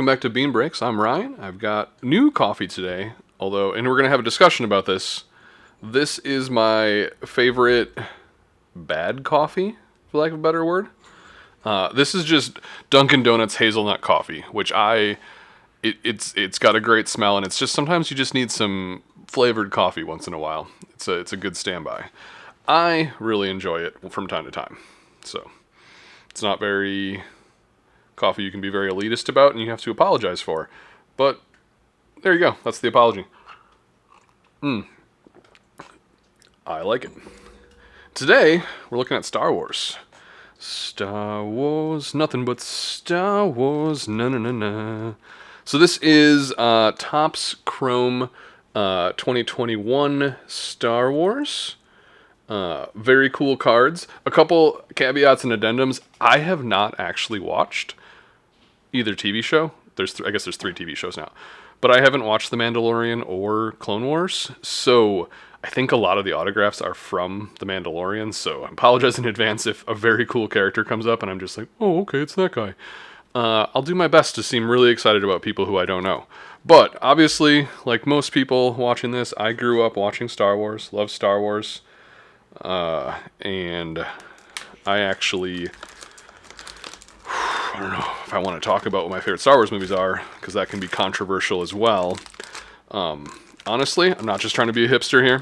welcome back to Bean Breaks. I'm Ryan. I've got new coffee today, and we're going to have a discussion about this. This is my favorite bad coffee, for lack of a better word. This is just Dunkin' Donuts hazelnut coffee, which it's got a great smell, and it's just sometimes you just need some flavored coffee once in a while. It's a good standby. I really enjoy it from time to time. So it's not very coffee you can be very elitist about and you have to apologize for. But there you go. That's the apology. I like it. Today, we're looking at Star Wars. Star Wars, nothing but Star Wars, na. So this is Topps Chrome 2021 Star Wars. Very cool cards. A couple caveats and addendums. I have not actually watched either TV show. I guess there's 3 TV shows now. But I haven't watched The Mandalorian or Clone Wars. So I think a lot of the autographs are from The Mandalorian. So I apologize in advance if a very cool character comes up and I'm just like, oh, okay, it's that guy. I'll do my best to seem really excited about people who I don't know. But obviously, like most people watching this, I grew up watching Star Wars, love Star Wars. And I actually, I don't know if I want to talk about what my favorite Star Wars movies are, because that can be controversial as well. Honestly, I'm not just trying to be a hipster here.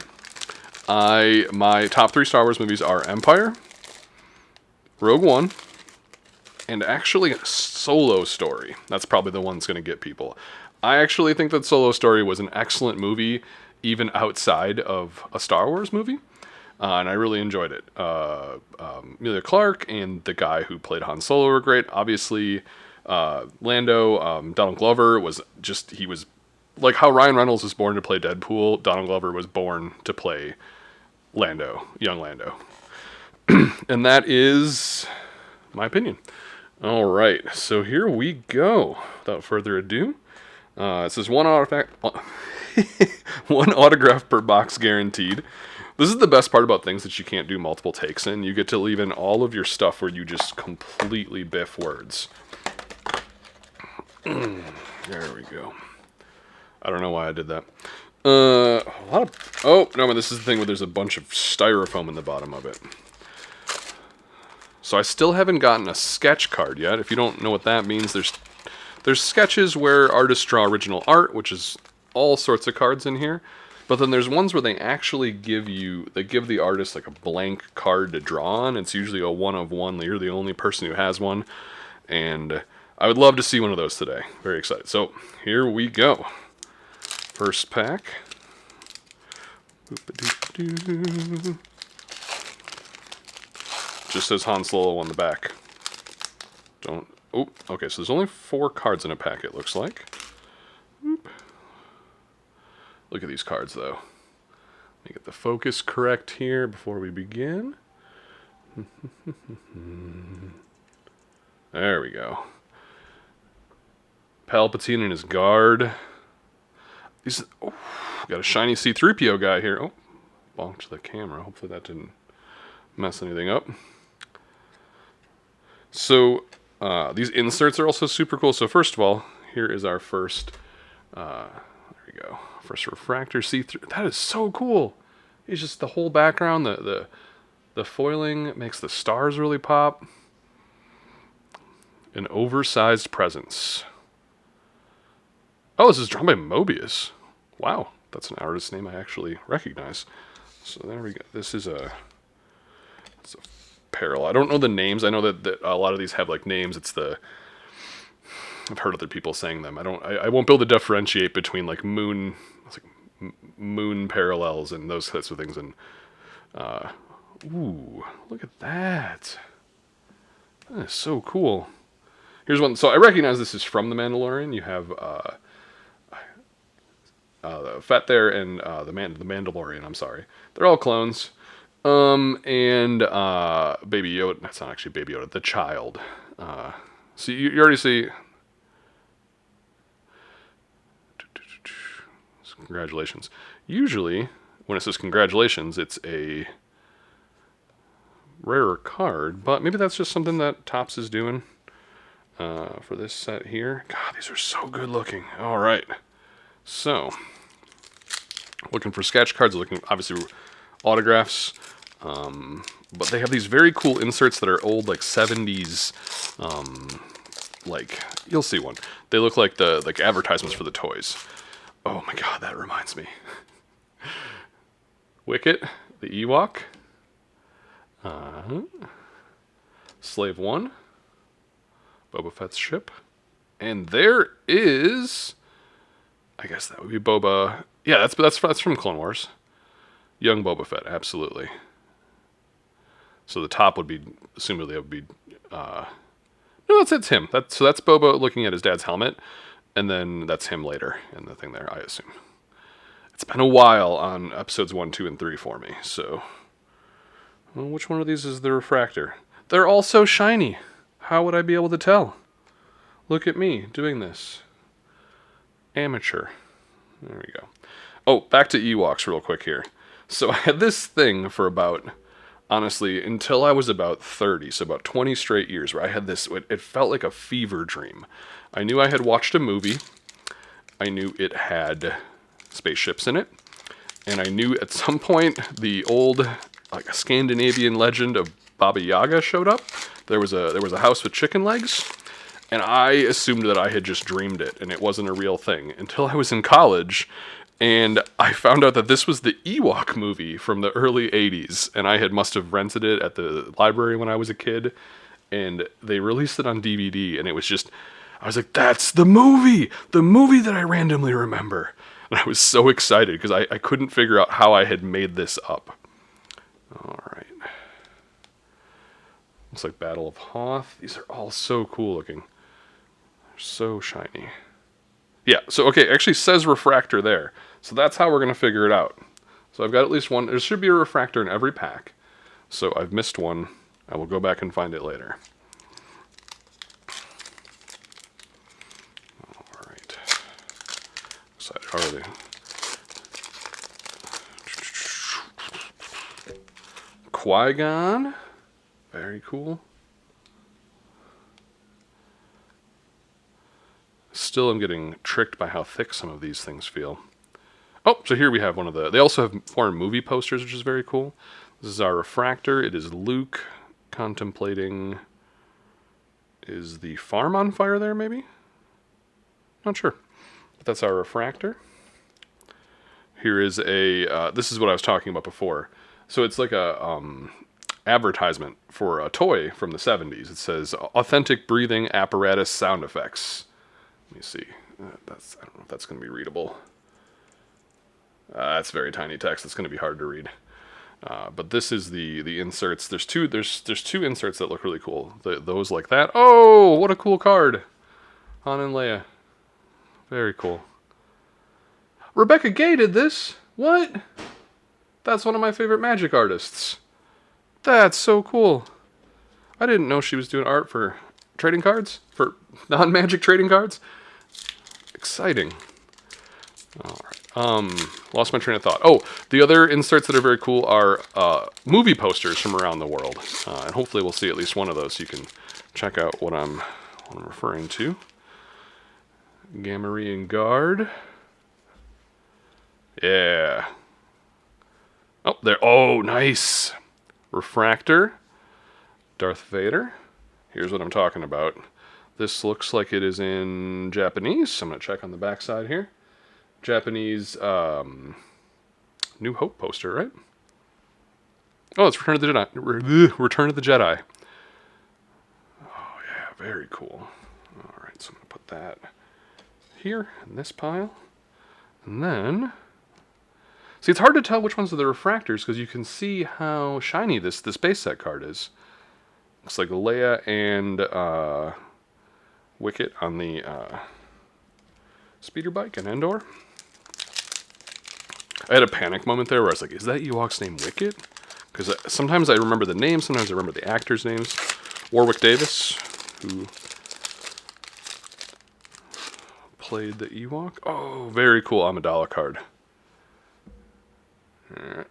My top 3 Star Wars movies are Empire, Rogue One, and actually Solo Story. That's probably the one that's going to get people. I actually think that Solo Story was an excellent movie, even outside of a Star Wars movie. And I really enjoyed it. Emilia Clarke and the guy who played Han Solo were great. Obviously, Lando, Donald Glover he was like how Ryan Reynolds was born to play Deadpool. Donald Glover was born to play Lando, young Lando. And that is my opinion. All right, so here we go. Without further ado, it says one autograph per box guaranteed. This is the best part about things that you can't do multiple takes in. You get to leave in all of your stuff where you just completely biff words. There we go. I don't know why I did that. This is the thing where there's a bunch of styrofoam in the bottom of it. So I still haven't gotten a sketch card yet. If you don't know what that means, there's sketches where artists draw original art, which is all sorts of cards in here. But then there's ones where they actually give the artist like a blank card to draw on. It's usually a one of one. You're the only person who has one. And I would love to see one of those today. Very excited. So here we go. First pack. Just says Han Solo on the back. Okay, so there's only 4 cards in a pack, it looks like. Oop. Look at these cards, though. Let me get the focus correct here before we begin. There we go. Palpatine and his guard. Got a shiny C-3PO guy here. Oh, bonked the camera. Hopefully that didn't mess anything up. So, these inserts are also super cool. So first of all, here is our first... there we go. First Refractor see-through. That is so cool. It's just the whole background, the foiling makes the stars really pop. An oversized presence. Oh, this is drawn by Mobius. Wow, that's an artist name I actually recognize. So there we go. It's a parallel. I don't know the names. I know that a lot of these have like names. I've heard other people saying them. I won't be able to differentiate between like moon parallels and those types of things. And look at that. That is so cool. Here's one. So I recognize this is from The Mandalorian. You have Fat there and the Mandalorian. I'm sorry, they're all clones. And Baby Yoda. That's not actually Baby Yoda. The child. So you already see. Congratulations. Usually, when it says congratulations, it's a rarer card, but maybe that's just something that Topps is doing. for this set here. God, these are so good looking. All right. So, looking for sketch cards, looking obviously autographs. But they have these very cool inserts that are old, like 70s. Like, you'll see one. They look like the advertisements for the toys. Oh my god, that reminds me. Wicket, the Ewok. Slave 1. Boba Fett's ship. And there is... I guess that would be Boba... Yeah, that's from Clone Wars. Young Boba Fett, absolutely. So the top would be... Assumedly, it would be... No, that's him. So that's Boba looking at his dad's helmet. And then that's him later in the thing there, I assume. It's been a while on episodes 1, 2, and 3 for me, so... Well, which one of these is the Refractor? They're all so shiny. How would I be able to tell? Look at me doing this. Amateur. There we go. Oh, back to Ewoks real quick here. So I had this thing for about, honestly, until I was about 30, so about 20 straight years, where I had this, it felt like a fever dream. I knew I had watched a movie. I knew it had spaceships in it. And I knew at some point the old, like a Scandinavian legend of Baba Yaga showed up. There was a house with chicken legs. And I assumed that I had just dreamed it, and it wasn't a real thing, until I was in college, and I found out that this was the Ewok movie from the early 80s, and I must have rented it at the library when I was a kid, and they released it on DVD, and it was just, I was like, that's the movie that I randomly remember. And I was so excited, because I couldn't figure out how I had made this up. Alright. Looks like Battle of Hoth. These are all so cool looking. So shiny. Yeah, so okay, it actually says Refractor there. So that's how we're going to figure it out. So I've got at least one. There should be a Refractor in every pack. So I've missed one. I will go back and find it later. Alright. Excited already. Qui-Gon. Very cool. Still am getting tricked by how thick some of these things feel. Oh, so here we have one of the... They also have foreign movie posters, which is very cool. This is our Refractor. It is Luke contemplating... Is the farm on fire there, maybe? Not sure. But that's our Refractor. Here is a... this is what I was talking about before. So it's like a... advertisement for a toy from the 70s. It says, authentic breathing apparatus sound effects. Let me see. I don't know if that's going to be readable. That's very tiny text. It's going to be hard to read. But this is the inserts. There's two inserts that look really cool. Those like that. Oh, what a cool card. Han and Leia. Very cool. Rebecca Gay did this. What? That's one of my favorite magic artists. That's so cool. I didn't know she was doing art for trading cards. For non-magic trading cards. Exciting. Alright. Lost my train of thought. Oh, the other inserts that are very cool are movie posters from around the world. And hopefully we'll see at least one of those so you can check out what I'm referring to. Gamorrean Guard. Yeah. Oh, there. Oh, nice. Refractor. Darth Vader. Here's what I'm talking about. This looks like it is in Japanese. I'm going to check on the back side here. Japanese New Hope poster, right? Oh, it's Return of the Jedi. Return of the Jedi. Oh, yeah, very cool. All right, so I'm going to put that here in this pile. And then... See, it's hard to tell which ones are the Refractors because you can see how shiny this base set card is. Looks like Leia and Wicket on the speeder bike in Endor. I had a panic moment there where I was like, is that Ewok's name Wicket? Because sometimes I remember the name, sometimes I remember the actors' names. Warwick Davis, who played the Ewok. Oh, very cool Amidala card. Alright.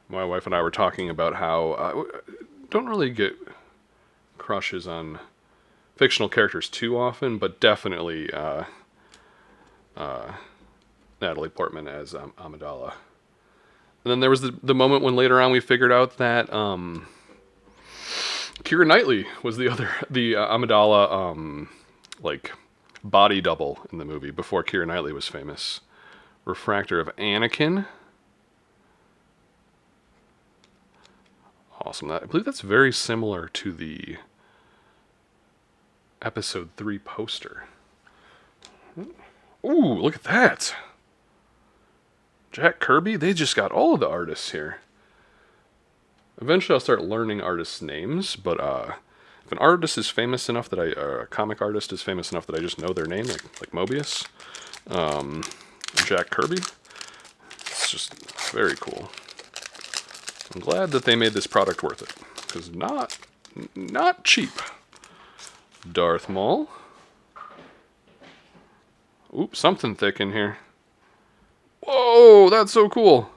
My wife and I were talking about how I don't really get crushes on fictional characters too often, but definitely Natalie Portman as Amidala. And then there was the moment when later on we figured out that Keira Knightley was the Amidala like body double in the movie before Keira Knightley was famous. Refractor of Anakin. Awesome. I believe that's very similar to the Episode 3 poster. Ooh, look at that. Jack Kirby, they just got all of the artists here. Eventually I'll start learning artists' names, but if an artist is famous enough that a comic artist is famous enough that I just know their name, like Mobius, Jack Kirby, it's just very cool. I'm glad that they made this product worth it, because not cheap. Darth Maul. Oops, something thick in here. Whoa, that's so cool.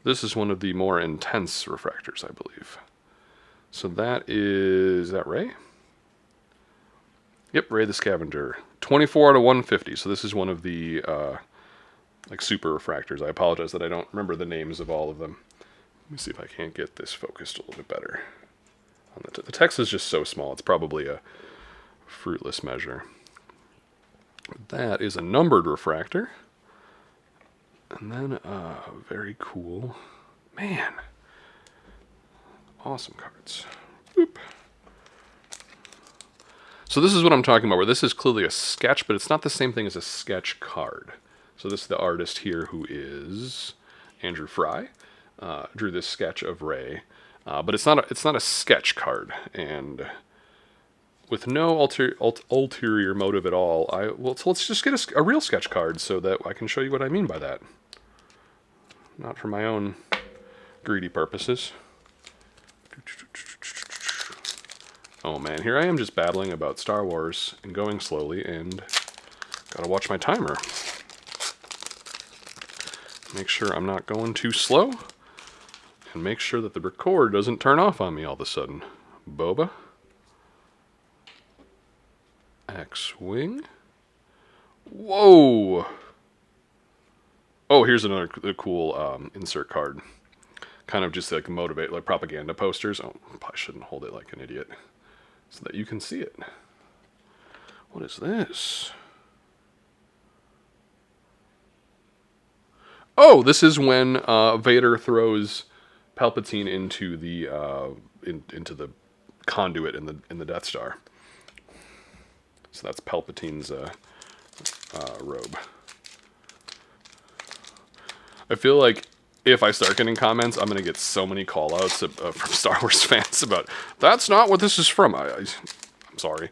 This is one of the more intense refractors, I believe. So is that Rey? Yep, Rey the Scavenger. 24 out of 150. So this is one of the like super refractors. I apologize that I don't remember the names of all of them. Let me see if I can't get this focused a little bit better. The text is just so small. It's probably a fruitless measure. That is a numbered refractor. And then, very cool. Man. Awesome cards. Boop. So this is what I'm talking about, where this is clearly a sketch, but it's not the same thing as a sketch card. So this is the artist here, who is Andrew Fry. Drew this sketch of Rey. But it's not a sketch card. And with no ulterior motive at all, so let's just get a real sketch card so that I can show you what I mean by that. Not for my own greedy purposes. Oh man, here I am just babbling about Star Wars and going slowly, and gotta watch my timer. Make sure I'm not going too slow, and make sure that the record doesn't turn off on me all of a sudden. Boba. X-Wing. Whoa! Oh, here's another cool insert card. Kind of just like motivate, like propaganda posters. Oh, I shouldn't hold it like an idiot. So that you can see it. What is this? Oh, this is when Vader throws Palpatine into the into the conduit in the Death Star. So that's Palpatine's robe. I feel like if I start getting comments, I'm going to get so many call-outs from Star Wars fans about, that's not what this is from. I'm sorry.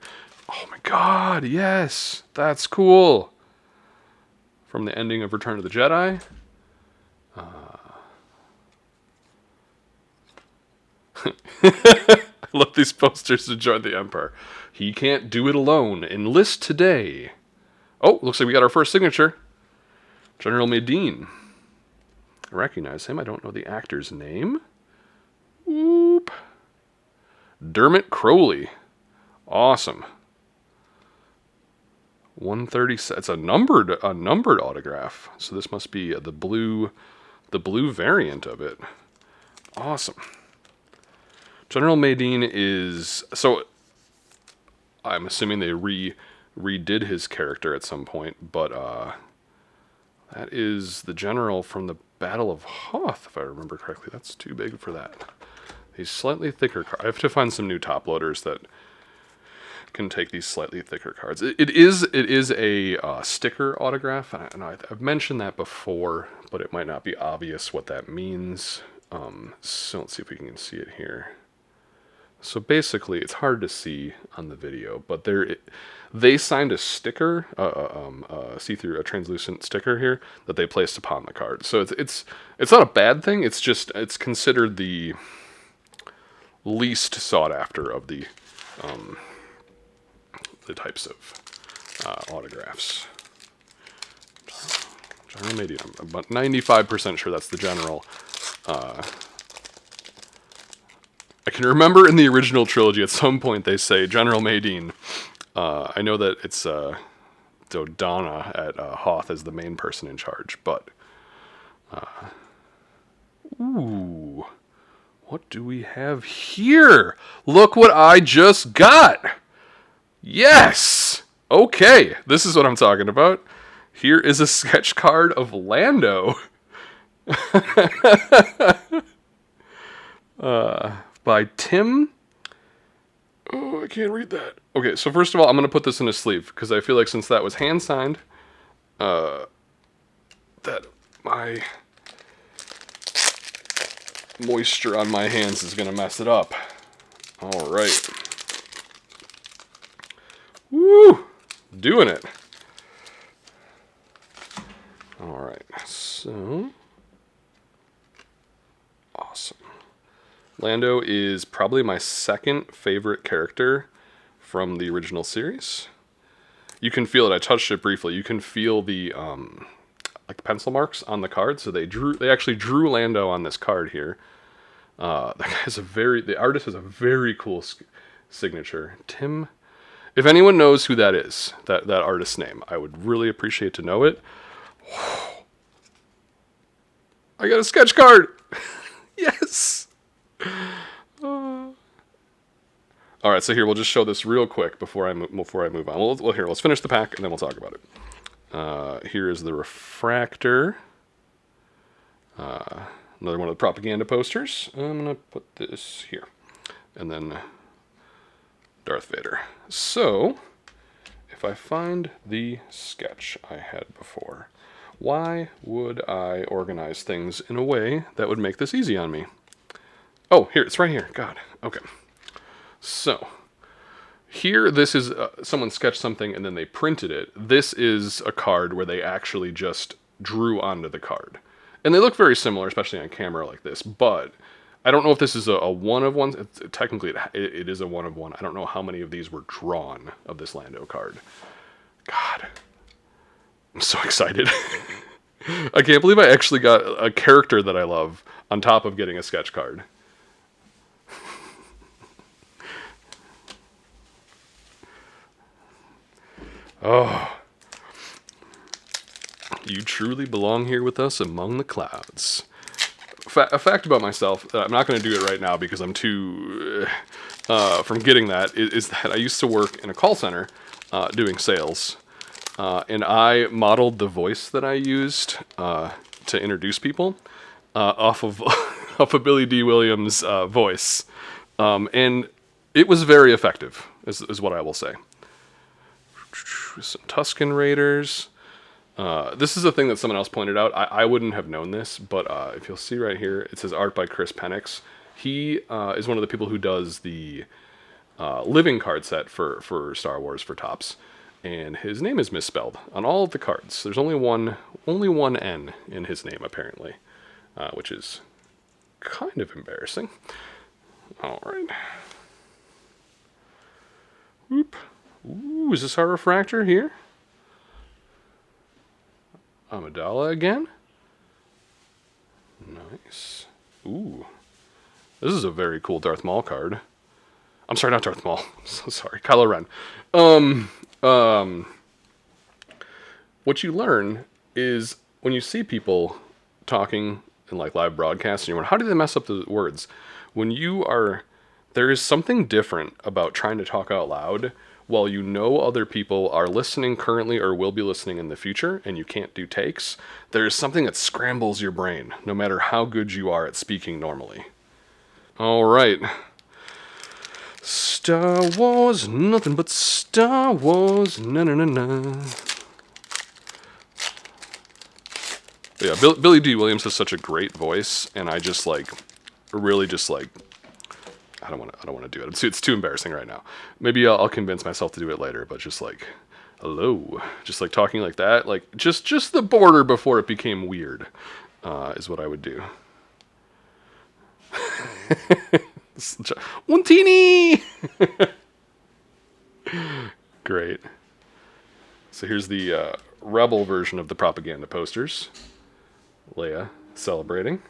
Oh my god, yes! That's cool! From the ending of Return of the Jedi. I love these posters to join the Empire. He can't do it alone. Enlist today. Oh, looks like we got our first signature. General Medine. I recognize him. I don't know the actor's name. Whoop. Dermot Crowley. Awesome. 130. It's a numbered autograph. So this must be the blue variant of it. Awesome. General Medine is, so I'm assuming they redid his character at some point, but that is the general from the Battle of Hoth, if I remember correctly. That's too big for that. A slightly thicker card. I have to find some new top loaders that can take these slightly thicker cards. It is a sticker autograph, and I've mentioned that before, but it might not be obvious what that means. So let's see if we can see it here. So basically, it's hard to see on the video, but they signed a sticker, see-through, a translucent sticker here that they placed upon the card. So it's not a bad thing. It's just it's considered the least sought after of the types of autographs. General Medium. I'm about 95% sure that's the general. I can remember in the original trilogy, at some point they say General Madine. I know that it's Dodonna at Hoth as the main person in charge, but ooh, what do we have here? Look what I just got. Yes. Okay, this is what I'm talking about. Here is a sketch card of Lando. By Tim. Oh, I can't read that. Okay, so first of all, I'm going to put this in a sleeve, because I feel like since that was hand-signed, that my moisture on my hands is going to mess it up. All right. Woo! Doing it. All right, so awesome. Lando is probably my second favorite character from the original series. You can feel it. I touched it briefly. You can feel the like pencil marks on the card. So they actually drew Lando on this card here. The artist has a very cool signature. Tim. If anyone knows who that is, that artist's name, I would really appreciate to know it. I got a sketch card. Yes. All right, so here we'll just show this real quick before I move on. Well, here, let's finish the pack and then we'll talk about it. Here is the Refractor. Another one of the propaganda posters. I'm gonna put this here, and then Darth Vader. So, if I find the sketch I had before, why would I organize things in a way that would make this easy on me? Oh, here, it's right here. God, okay. So, here, this is, someone sketched something and then they printed it. This is a card where they actually just drew onto the card. And they look very similar, especially on camera like this, but I don't know if this is a one of one. Technically, it is a one of one. I don't know how many of these were drawn of this Lando card. God, I'm so excited. I can't believe I actually got a character that I love on top of getting a sketch card. Oh, you truly belong here with us among the clouds. A fact about myself that I'm not going to do it right now because I'm too from getting that is that I used to work in a call center doing sales, and I modeled the voice that I used to introduce people off of off of Billy D. Williams' voice, and it was very effective, is what I will say. Some Tuscan Raiders. This is a thing that someone else pointed out. I wouldn't have known this, but if you'll see right here, it says art by Chris Penix. He is one of the people who does the living card set for Star Wars for Topps, and his name is misspelled on all of the cards. There's only one N in his name apparently, which is kind of embarrassing. All right. Whoop. Ooh, is this our Refractor here? Amidala again? Nice. Ooh. This is a very cool Darth Maul card. I'm sorry, not Darth Maul. I'm so sorry. Kylo Ren. What you learn is when you see people talking in like live broadcasts and you wonder, how do they mess up the words? There is something different about trying to talk out loud while you know other people are listening currently or will be listening in the future and you can't do takes. There's something that scrambles your brain, no matter how good you are at speaking normally. All right. Star Wars, nothing but Star Wars, na-na-na-na. Yeah, Billy D. Williams has such a great voice, and I just like, really just like, I don't want to do it. It's too embarrassing right now. Maybe I'll convince myself to do it later, but just like, hello, just like talking like that, like just the border before it became weird, is what I would do. One teeny. Great. So here's the Rebel version of the propaganda posters. Leia celebrating.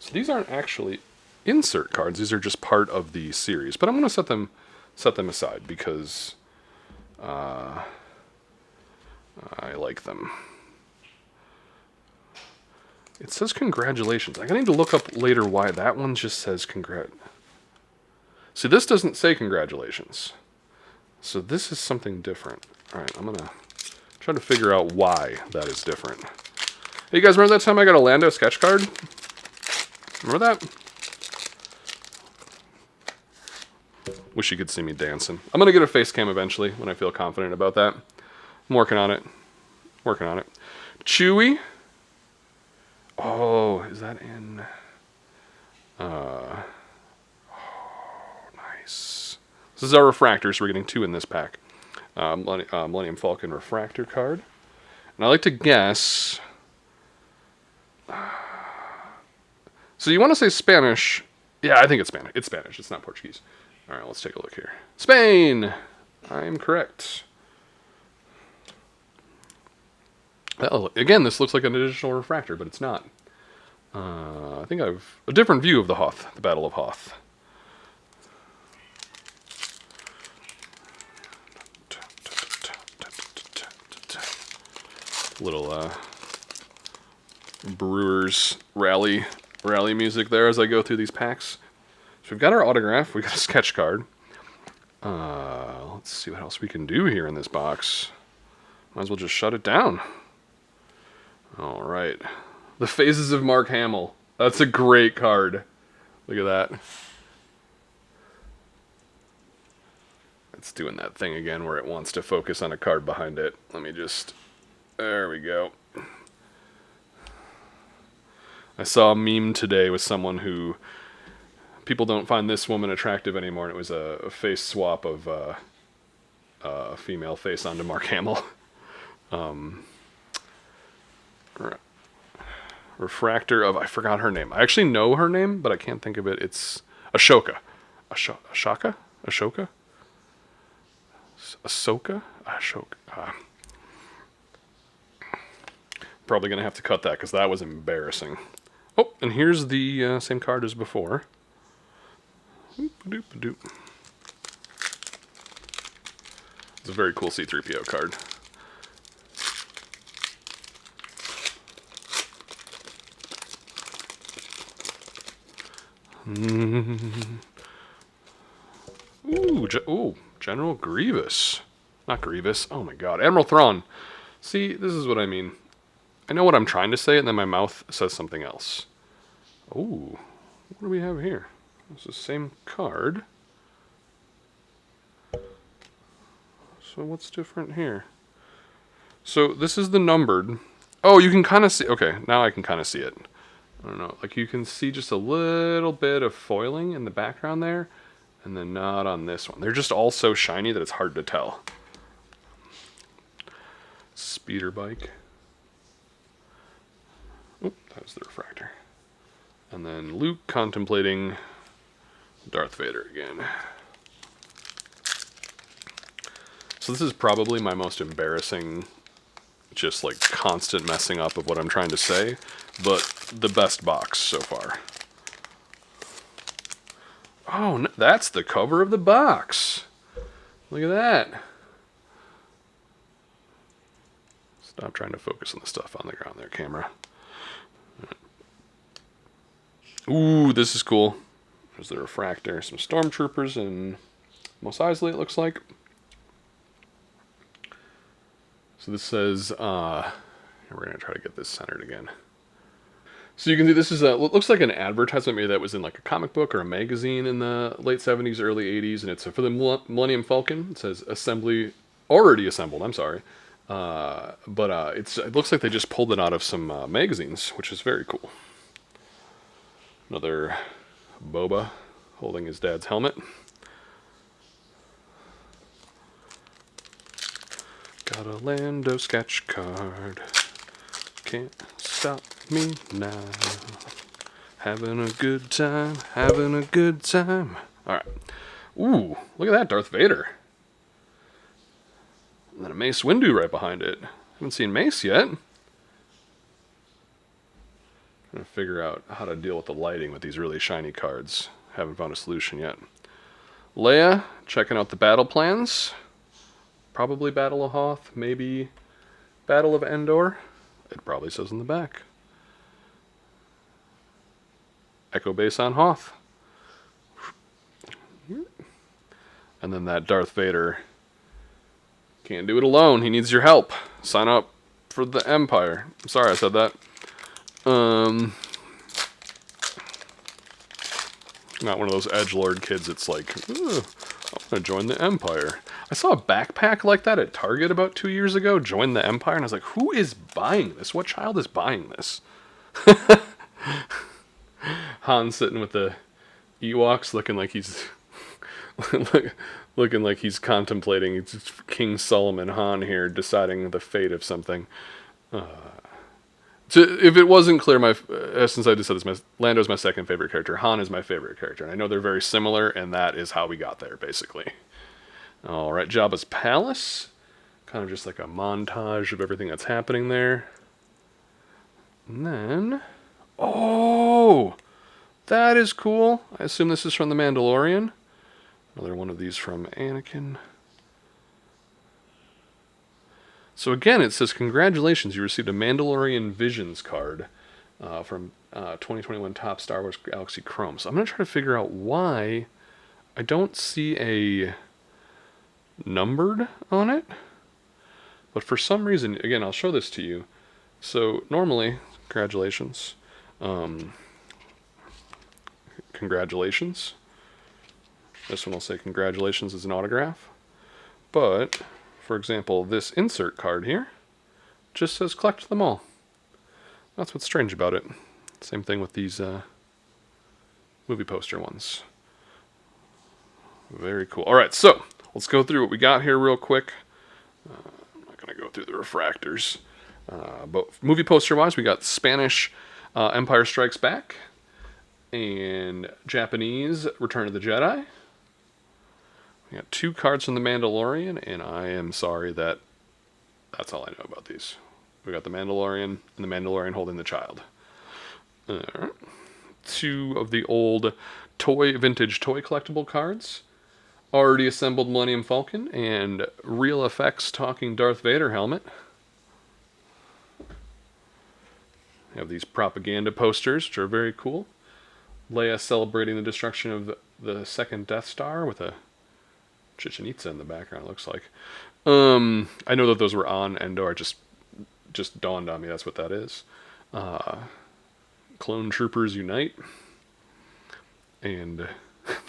So these aren't actually... insert cards. These are just part of the series, but I'm going to set them aside because I like them. It says congratulations. I need to look up later why that one just says congrat. See, this doesn't say congratulations. So this is something different. All right, I'm going to try to figure out why that is different. Hey, you guys remember that time I got a Lando sketch card? Remember that? Wish you could see me dancing. I'm going to get a face cam eventually when I feel confident about that. I'm working on it. Working on it. Chewie. Oh, is that in... Oh, nice. This is our Refractor, so we're getting 2 in this pack. Millennium Falcon Refractor card. And I like to guess... So you want to say Spanish? Yeah, I think it's Spanish. It's Spanish. It's not Portuguese. All right, let's take a look here. Spain! I am correct. Well, again, this looks like an additional Refractor, but it's not. I think I have a different view of the Hoth, the Battle of Hoth. Little Brewers rally music there as I go through these packs. So we've got our autograph, we got a sketch card. Let's see what else we can do here in this box. Might as well just shut it down. All right, the Phases of Mark Hamill. That's a great card. Look at that. It's doing that thing again where it wants to focus on a card behind it. Let me just... There we go. I saw a meme today with someone who... People don't find this woman attractive anymore, and it was a face swap of a female face onto Mark Hamill. Refractor of... I forgot her name. I actually know her name, but I can't think of it. It's Ashoka. Ashoka? Ashoka? Ahsoka? Ashoka. Probably going to have to cut that because that was embarrassing. Oh, and here's the same card as before. Oop-a-doop-a-doop. It's a very cool C-3PO card. Ooh, General Grievous. Not Grievous. Oh my god. Admiral Thrawn. See, this is what I mean. I know what I'm trying to say, and then my mouth says something else. Ooh. What do we have here? It's the same card. So what's different here? So this is the numbered. Oh, you can kind of see. Okay, now I can kind of see it. I don't know. Like you can see just a little bit of foiling in the background there, and then not on this one. They're just all so shiny that it's hard to tell. Speeder bike. Oop, that was the Refractor. And then Luke contemplating Darth Vader again. So this is probably my most embarrassing, just like constant messing up of what I'm trying to say, but the best box so far. Oh, no, that's the cover of the box. Look at that. Stop trying to focus on the stuff on the ground there, camera. Ooh, this is cool. There's the Refractor, some Stormtroopers, and Mos Eisley, it looks like. So this says, we're going to try to get this centered again. So you can see this is what looks like an advertisement maybe that was in like a comic book or a magazine in the late 70s, early 80s, and it's for the Millennium Falcon. It says assembly, already assembled, I'm sorry. But it looks like they just pulled it out of some magazines, which is very cool. Another Boba holding his dad's helmet. Got a Lando sketch card. Can't stop me now. Having a good time, having a good time. Alright. Ooh, look at that, Darth Vader. And then a Mace Windu right behind it. Haven't seen Mace yet. I'm going to figure out how to deal with the lighting with these really shiny cards. Haven't found a solution yet. Leia, checking out the battle plans. Probably Battle of Hoth, maybe Battle of Endor. It probably says in the back. Echo base on Hoth. And then that Darth Vader. Can't do it alone. He needs your help. Sign up for the Empire. I'm sorry I said that. Not one of those edgelord kids that's like, I'm going to join the Empire. I saw a backpack like that at Target about 2 years ago, join the Empire, and I was like, who is buying this? What child is buying this? Han sitting with the Ewoks looking like he's looking like he's contemplating. It's King Solomon Han here deciding the fate of something. So if it wasn't clear, since I just said this, Lando's my second favorite character. Han is my favorite character. And I know they're very similar, and that is how we got there, basically. All right, Jabba's Palace. Kind of just like a montage of everything that's happening there. And then... Oh! That is cool. I assume this is from The Mandalorian. Another one of these from Anakin. So again, it says, congratulations, you received a Mandalorian Visions card from 2021 Top Star Wars Galaxy Chrome. So I'm going to try to figure out why I don't see a numbered on it. But for some reason, again, I'll show this to you. So normally, congratulations. Congratulations. This one will say congratulations as an autograph. But... for example, this insert card here just says collect them all. That's what's strange about it. Same thing with these movie poster ones. Very cool. All right, so let's go through what we got here real quick. I'm not going to go through the refractors. But movie poster-wise, we got Spanish Empire Strikes Back and Japanese Return of the Jedi. We got 2 cards from The Mandalorian, and I am sorry that's all I know about these. We got The Mandalorian and The Mandalorian holding the child. 2 of the old vintage toy collectible cards. Already assembled Millennium Falcon and Real Effects talking Darth Vader helmet. We have these propaganda posters, which are very cool. Leia celebrating the destruction of the second Death Star with a Chichen Itza in the background, it looks like. I know that those were on Endor. It just dawned on me that's what that is. Clone Troopers Unite. And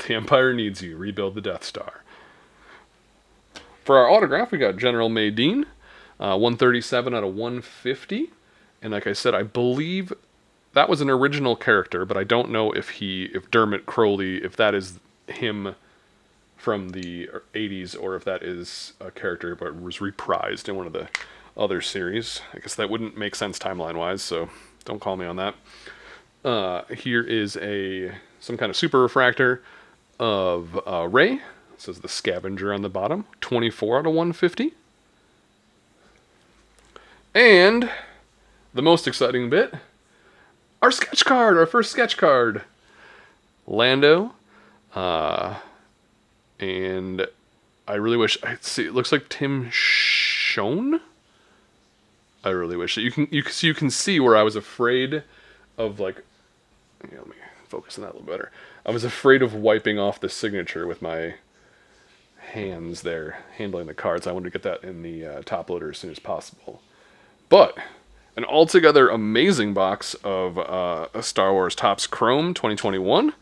the Empire needs you. Rebuild the Death Star. For our autograph, we got General Madine. 137 out of 150. And like I said, I believe that was an original character, but I don't know if Dermot Crowley, if that is him from the 80s, or if that is a character but was reprised in one of the other series. I guess that wouldn't make sense timeline-wise, so don't call me on that. Here is some kind of super refractor of Rey. It says the Scavenger on the bottom. 24 out of 150. And the most exciting bit, our sketch card, our first sketch card. Lando. And I really wish it looks like Tim Shone. I really wish that you can see where I was afraid of, like, let me focus on that a little better. I was afraid of wiping off the signature with my hands there handling the cards. I wanted to get that in the top loader as soon as possible. But an altogether amazing box of a Star Wars Topps Chrome 2021.